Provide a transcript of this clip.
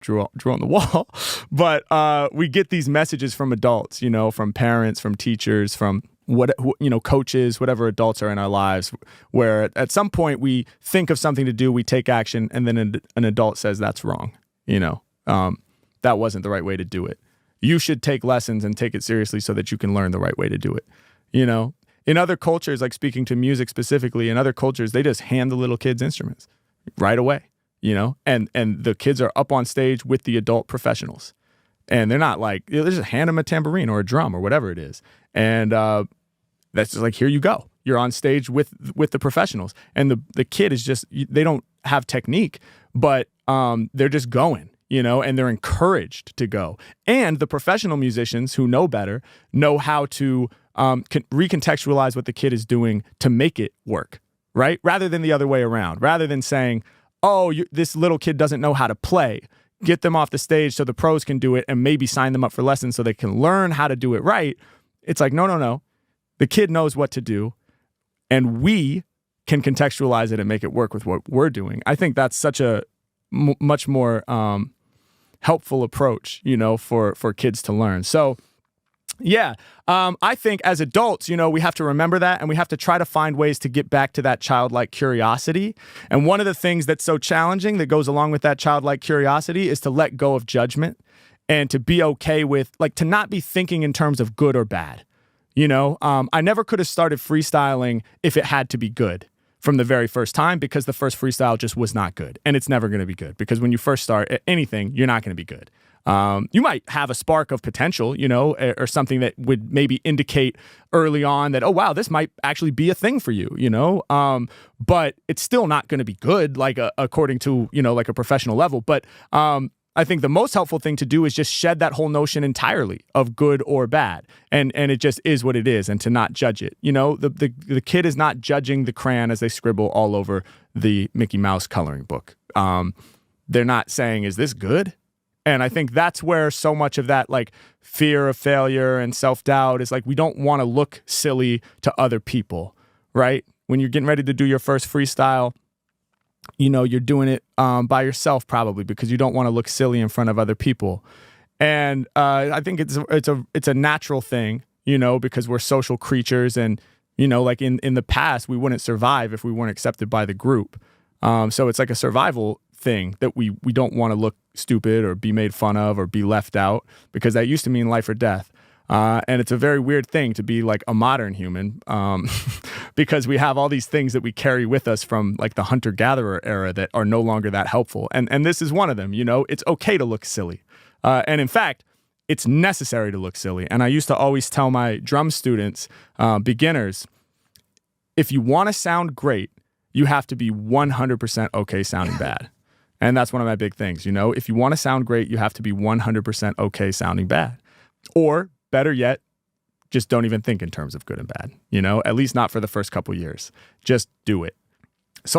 drew on the wall. But we get these messages from adults, from parents, from teachers, from coaches, whatever adults are in our lives, where at some point we think of something to do, we take action, and then an adult says that's wrong. That wasn't the right way to do it. You should take lessons and take it seriously so that you can learn the right way to do it. In other cultures, like speaking to music specifically, in other cultures, they just hand the little kids instruments right away, and the kids are up on stage with the adult professionals. And they're not like, they just hand them a tambourine or a drum or whatever it is. And that's just like, here you go. You're on stage with the professionals. And the kid is just, they don't have technique, but they're just going. And they're encouraged to go. And the professional musicians who know better know how to recontextualize what the kid is doing to make it work, right? Rather than the other way around. Rather than saying, this little kid doesn't know how to play. Get them off the stage so the pros can do it and maybe sign them up for lessons so they can learn how to do it right. It's like, no. The kid knows what to do, and we can contextualize it and make it work with what we're doing. I think that's such a much more helpful approach, for kids to learn. So, yeah, I think as adults, we have to remember that, and we have to try to find ways to get back to that childlike curiosity. And one of the things that's so challenging that goes along with that childlike curiosity is to let go of judgment and to be okay with, to not be thinking in terms of good or bad. I never could have started freestyling if it had to be good from the very first time, because the first freestyle just was not good. And it's never going to be good, because when you first start at anything, you're not going to be good. You might have a spark of potential, or something that would maybe indicate early on that, oh, wow, this might actually be a thing for you, but it's still not going to be good, according to, a professional level. But I think the most helpful thing to do is just shed that whole notion entirely of good or bad. And it just is what it is, and to not judge it. The kid is not judging the crayon as they scribble all over the Mickey Mouse coloring book. They're not saying, is this good? And I think that's where so much of that fear of failure and self-doubt is we don't want to look silly to other people, right? When you're getting ready to do your first freestyle, you're doing it by yourself probably because you don't want to look silly in front of other people. And I think it's a natural thing, because we're social creatures, and, in the past, we wouldn't survive if we weren't accepted by the group. So it's like a survival thing that we don't want to look stupid or be made fun of or be left out, because that used to mean life or death. And it's a very weird thing to be a modern human, because we have all these things that we carry with us from the hunter-gatherer era that are no longer that helpful. And this is one of them. It's okay to look silly. And in fact, it's necessary to look silly. And I used to always tell my drum students, beginners, if you want to sound great, you have to be 100% okay sounding bad. And that's one of my big things. If you want to sound great, you have to be 100% okay sounding bad. Or better yet, just don't even think in terms of good and bad, at least not for the first couple years. Just do it. So